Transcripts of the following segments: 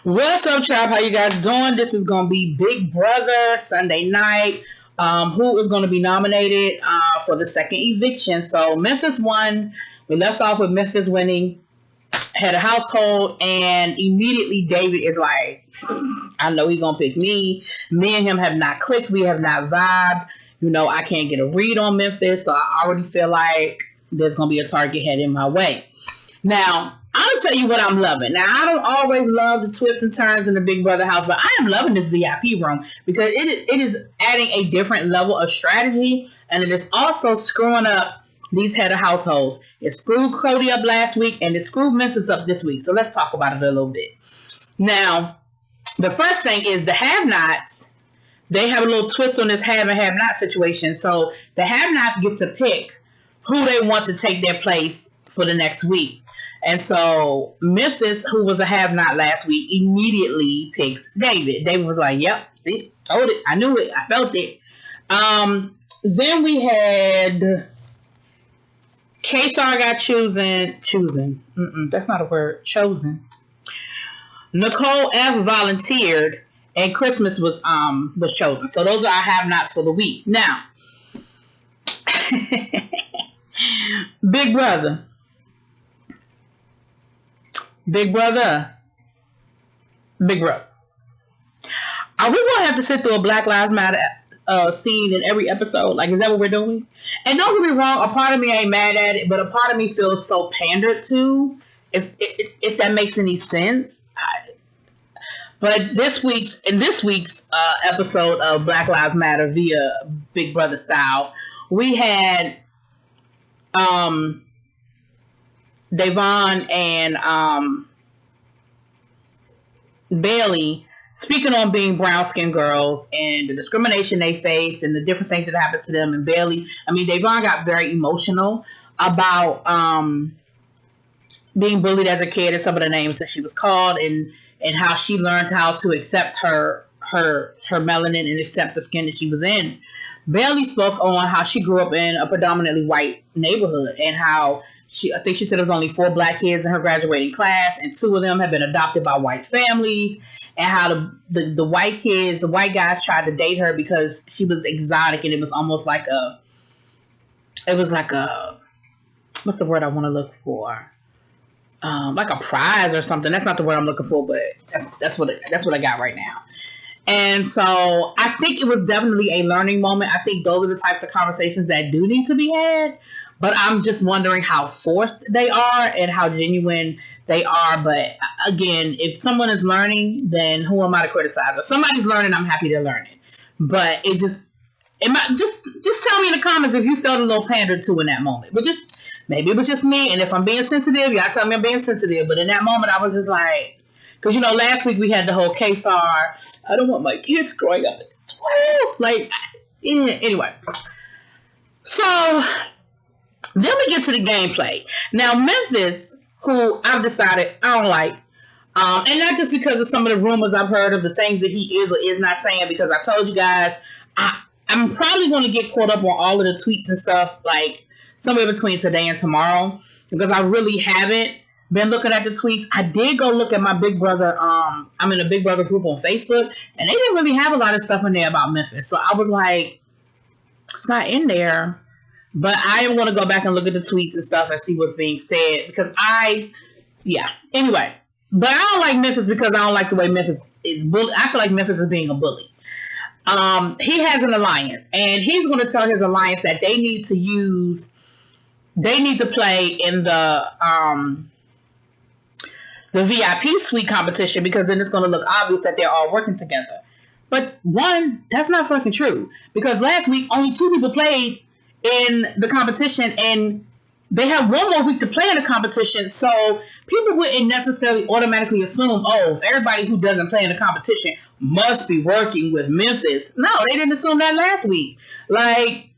What's up, Trap? How you guys doing? This is going to be Big Brother Sunday night. Who is going to be nominated for the second eviction? So Memphis won. We left off with Memphis winning. Had a household, and immediately David is like, I know he's going to pick me. Me and him have not clicked. We have not vibed. You know, I can't get a read on Memphis, so I already feel like there's going to be a target heading my way. Now, I'm going to tell you what I'm loving. Now, I don't always love the twists and turns in the Big Brother house, but I am loving this VIP room because it is adding a different level of strategy, and it is also screwing up these head of households. It screwed Cody up last week, and it screwed Memphis up this week. So let's talk about it a little bit. Now, the first thing is the have-nots. They have a little twist on this have and have-not situation. So the have-nots get to pick who they want to take their place for the next week. And so Memphis, who was a have-not last week, immediately picks David. David was like, yep, see, told it. I knew it. I felt it. Then we had Kesar got chosen. That's not a word. Chosen. Nicole F volunteered, and Christmas was chosen. So those are our have-nots for the week. Now, Big Brother. Are we going to have to sit through a Black Lives Matter scene in every episode? Like, is that what we're doing? And don't get me wrong, a part of me ain't mad at it, but a part of me feels so pandered to, if that makes any sense. But this week's episode of Black Lives Matter via Big Brother style, we had Devon and Bailey speaking on being brown-skinned girls and the discrimination they faced and the different things that happened to them. And Bailey, Devon got very emotional about being bullied as a kid and some of the names that she was called, and how she learned how to accept her melanin and accept the skin that she was in. Bailey spoke on how she grew up in a predominantly white neighborhood and how I think she said there was only 4 black kids in her graduating class, and 2 of them had been adopted by white families, and how the white kids, the white guys tried to date her because she was exotic, and it was almost like what's the word I want to look for? Like a prize or something. That's not the word I'm looking for, but that's what I got right now. And so I think it was definitely a learning moment. I think those are the types of conversations that do need to be had. But I'm just wondering how forced they are and how genuine they are. But again, if someone is learning, then who am I to criticize? If somebody's learning, I'm happy they're learning. But just tell me in the comments if you felt a little pandered to in that moment. But maybe it was just me. And if I'm being sensitive, y'all tell me I'm being sensitive. But in that moment, I was just like, because, last week we had the whole Kesar, I don't want my kids growing up in this world. Like, yeah, anyway. So, then we get to the gameplay. Now, Memphis, who I've decided I don't like, and not just because of some of the rumors I've heard of the things that he is or is not saying, because I told you guys, I'm probably going to get caught up on all of the tweets and stuff, like, somewhere between today and tomorrow, because I really haven't been looking at the tweets. I did go look at my Big Brother. I'm in a Big Brother group on Facebook, and they didn't really have a lot of stuff in there about Memphis. So I was like, it's not in there. But I am going to go back and look at the tweets and stuff and see what's being said, because anyway. But I don't like Memphis because I don't like the way Memphis is bullied. I feel like Memphis is being a bully. He has an alliance, and he's going to tell his alliance that they need to play in the VIP suite competition, because then it's going to look obvious that they're all working together. But one, that's not fucking true, because last week only 2 people played in the competition, and they have 1 more week to play in the competition. So people wouldn't necessarily automatically assume, if everybody who doesn't play in the competition must be working with Memphis. No, they didn't assume that last week. Like,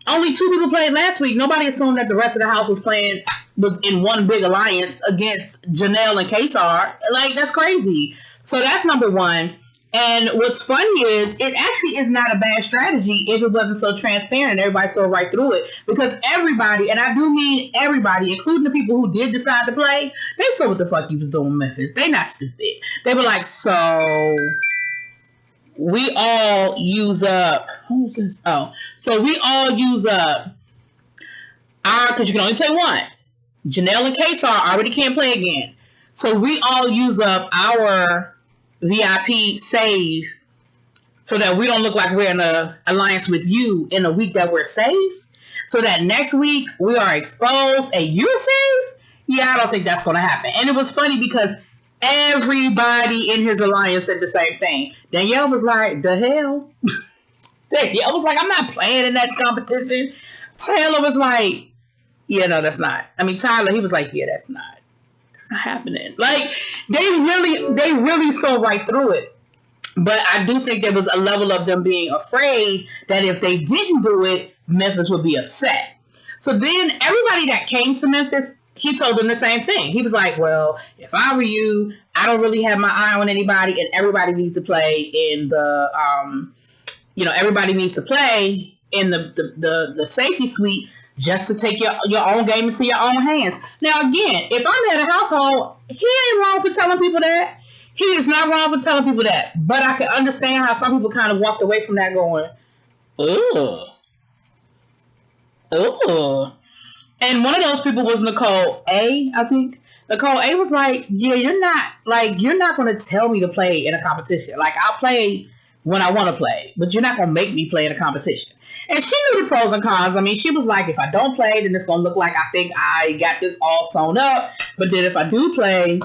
only 2 people played last week. Nobody assumed that the rest of the house was in one big alliance against Janelle and Kesar. Like, that's crazy. So that's number one. And what's funny is it actually is not a bad strategy if it wasn't so transparent. Everybody saw right through it, because everybody, and I do mean everybody, including the people who did decide to play, they saw what the fuck you was doing, Memphis. They not stupid. They were like, so we all use up. Who's this? Oh, so we all use up our, because you can only play once. Janelle and Kaysar already can't play again. So we all use up our VIP save so that we don't look like we're in an alliance with you in a week that we're safe. So that next week we are exposed and you're safe. Yeah, I don't think that's going to happen. And it was funny because everybody in his alliance said the same thing. Danielle was like, the hell? Danielle was like, I'm not playing in that competition. Taylor was like, yeah, no, that's not. I mean, Tyler, he was like, yeah, that's not. It's not happening. Like, they really saw right through it. But I do think there was a level of them being afraid that if they didn't do it, Memphis would be upset. So then everybody that came to Memphis, he told them the same thing. He was like, well, if I were you, I don't really have my eye on anybody, and everybody needs to play in the, everybody needs to play in the safety suite, just to take your own game into your own hands. Now, again, if I'm at a household, he ain't wrong for telling people that. He is not wrong for telling people that. But I can understand how some people kind of walked away from that going, ugh. And one of those people was Nicole A, I think. Nicole A was like, yeah, you're not going to tell me to play in a competition. Like, I'll play when I want to play, but you're not going to make me play in a competition. And she knew the pros and cons. I mean, she was like, if I don't play, then it's going to look like I think I got this all sewn up. But then if I do play,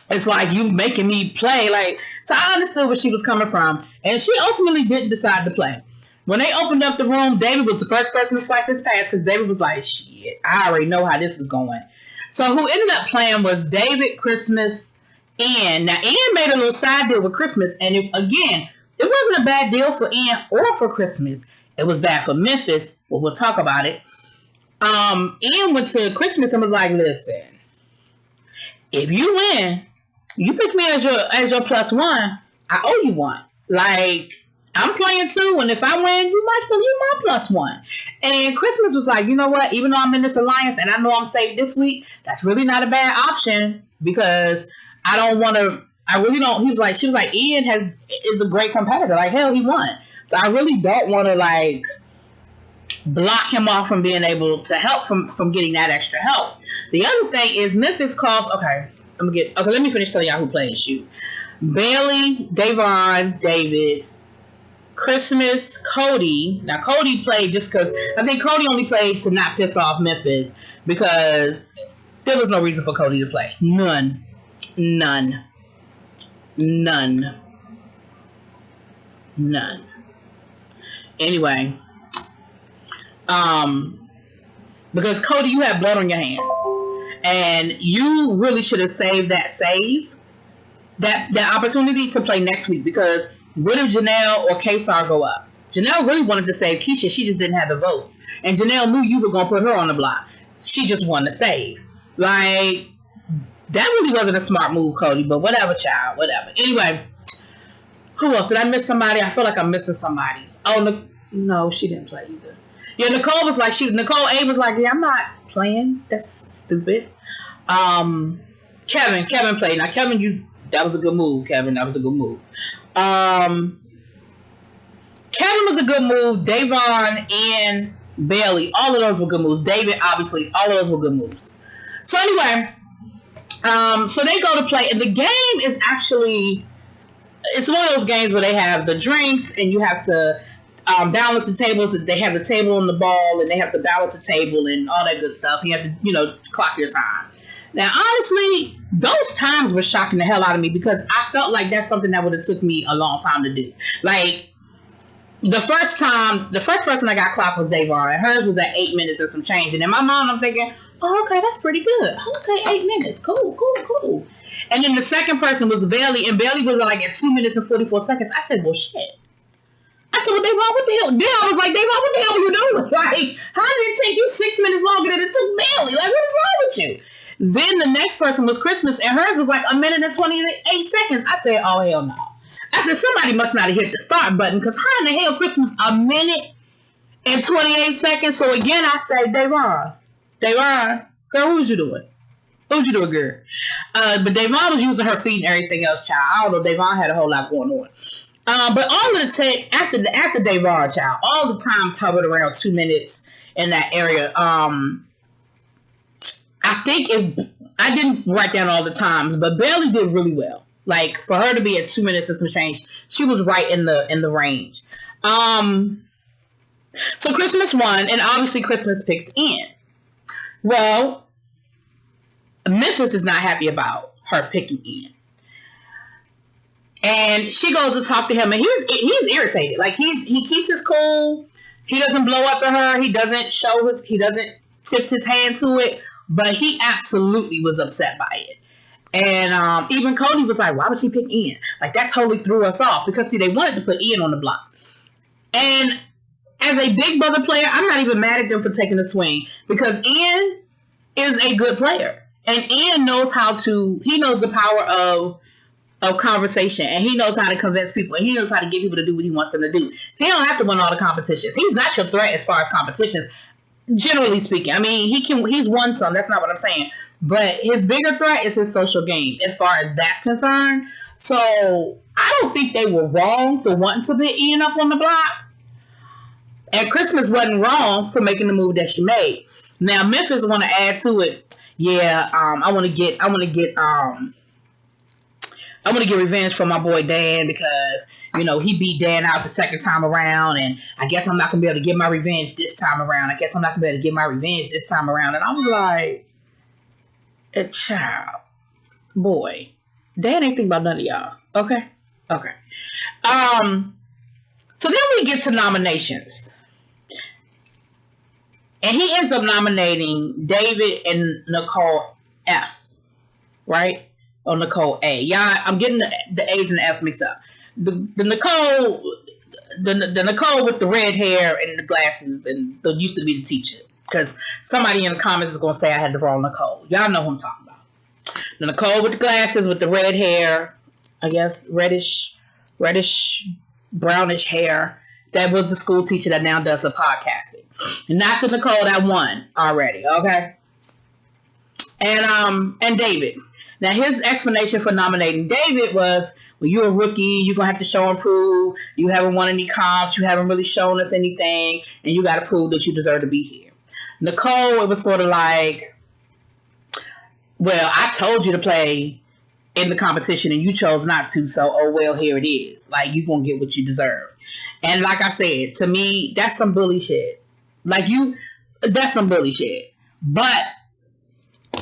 it's like you making me play. Like, so I understood where she was coming from. And she ultimately didn't decide to play. When they opened up the room, David was the first person to swipe his pass because David was like, shit, I already know how this is going. So who ended up playing was David, Christmas, Ian. Now, Ian made a little side deal with Christmas. And it wasn't a bad deal for Ian or for Christmas. It was bad for Memphis, but we'll talk about it. Ian went to Christmas and was like, listen, if you win, you pick me as your plus one, I owe you one. Like, I'm playing too, and if I win, you my plus one. And Christmas was like, you know what? Even though I'm in this alliance and I know I'm safe this week, that's really not a bad option because I don't want to. I really don't. She was like, Ian is a great competitor. Like, hell, he won. So I really don't want to like block him off from being able to help from getting that extra help. The other thing is Memphis calls. Okay, let me finish telling y'all who played. Shoot, Bailey, Davon, David, Christmas, Cody. Now Cody played just because I think Cody only played to not piss off Memphis because there was no reason for Cody to play. None. Anyway, because Cody, you have blood on your hands, and you really should have saved that opportunity to play next week. Because what if Janelle or Kaysar go up? Janelle really wanted to save Keisha. She just didn't have the votes, and Janelle knew you were gonna put her on the block. She just wanted to save. Like, that really wasn't a smart move, Cody. But whatever, child. Whatever. Anyway. Who else? Did I miss somebody? I feel like I'm missing somebody. Oh, no, she didn't play either. Yeah, Nicole was like, Nicole A was like, yeah, I'm not playing. That's stupid. Kevin played. Now, Kevin, that was a good move, Kevin. That was a good move. Kevin was a good move. Davon and Bailey, all of those were good moves. David, obviously, all of those were good moves. So anyway, so they go to play, and the game is actually... It's one of those games where they have the drinks and you have to balance the tables. They have the table on the ball and they have to balance the table and all that good stuff. You have to, clock your time. Now, honestly, those times were shocking the hell out of me because I felt like that's something that would have took me a long time to do. Like, the first person I got clocked was Davon, and hers was at 8 minutes and some change. And in my mind, I'm thinking, oh, okay, that's pretty good. Okay, 8 minutes. Cool. And then the second person was Bailey, and Bailey was like at 2 minutes and 44 seconds. I said, well, shit. I said, well, Davon, what the hell? Then I was like, Davon, what the hell are you doing? Like, how did it take you 6 minutes longer than it took Bailey? Like, what is wrong with you? Then the next person was Christmas, and hers was like 1 minute and 28 seconds. I said, oh, hell no. I said, somebody must not have hit the start button, because how in the hell Christmas a minute and 28 seconds? So again, I say, Davon, girl, what was you doing? What was you doing, girl? But Davon was using her feet and everything else, child. I don't know, Davon had a whole lot going on. But all of the after Davon, child, all the times hovered around 2 minutes in that area. I think I didn't write down all the times, but Bailey did really well. Like, for her to be at 2 minutes and some change, she was right in the range. So Christmas won, and obviously Christmas picks Ian. Well, Memphis is not happy about her picking Ian. And she goes to talk to him, and he's irritated. Like, he keeps his cool. He doesn't blow up at her. He doesn't tip his hand to it. But he absolutely was upset by it. And even Cody was like, why would she pick Ian? Like, that totally threw us off. Because, see, they wanted to put Ian on the block. And as a Big Brother player, I'm not even mad at them for taking a swing. Because Ian is a good player. And Ian knows he knows the power of conversation. And he knows how to convince people. And he knows how to get people to do what he wants them to do. He don't have to win all the competitions. He's not your threat as far as competitions. Generally speaking, I mean, he's won some. That's not what I'm saying. But his bigger threat is his social game, as far as that's concerned. So I don't think they were wrong for wanting to put Ian up on the block. And Christmas wasn't wrong for making the move that she made. Now Memphis want to add to it. Yeah, I want to get revenge for my boy Dan, because, you know, he beat Dan out the second time around, and I guess I'm not going to be able to get my revenge this time around. And I was like, child, boy, Dan ain't think about none of y'all. Okay. So then we get to nominations. And he ends up nominating David and Nicole F, right? Or Nicole A. Yeah, I'm getting the A's and the F's mixed up. The Nicole with the red hair and the glasses, and the used to be the teacher. Because somebody in the comments is going to say I had the wrong Nicole. Y'all know who I'm talking about. The Nicole with the glasses, with the red hair, I guess reddish, brownish hair. That was the school teacher that now does the podcasting. Not the Nicole that won already, okay? And David. Now, his explanation for nominating David was, well, you're a rookie, you're going to have to show and prove, you haven't won any comps, you haven't really shown us anything, and you got to prove that you deserve to be here. Nicole, it was sort of like, well, I told you to play in the competition and you chose not to, so, oh, well, here it is. Like, you're going to get what you deserve. And like I said, to me, that's some bully shit. That's some bully shit. But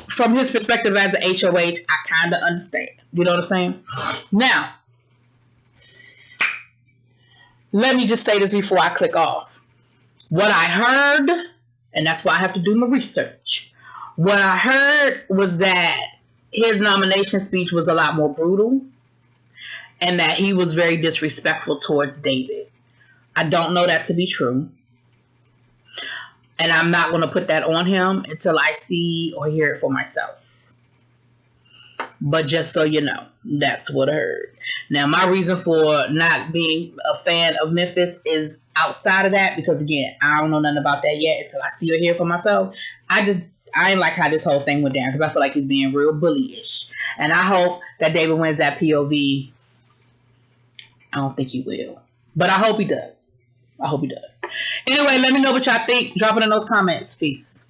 from his perspective as an HOH, I kind of understand. You know what I'm saying? Now, let me just say this before I click off. What I heard, and that's why I have to do my research. What I heard was that his nomination speech was a lot more brutal, and that he was very disrespectful towards David. I don't know that to be true. And I'm not going to put that on him until I see or hear it for myself. But just so you know, that's what I heard. Now, my reason for not being a fan of Memphis is outside of that, because, again, I don't know nothing about that yet until I see or hear for myself. I ain't like how this whole thing went down, because I feel like he's being real bullyish. And I hope that David wins that POV. I don't think he will. But I hope he does. Anyway, let me know what y'all think. Drop it in those comments. Peace.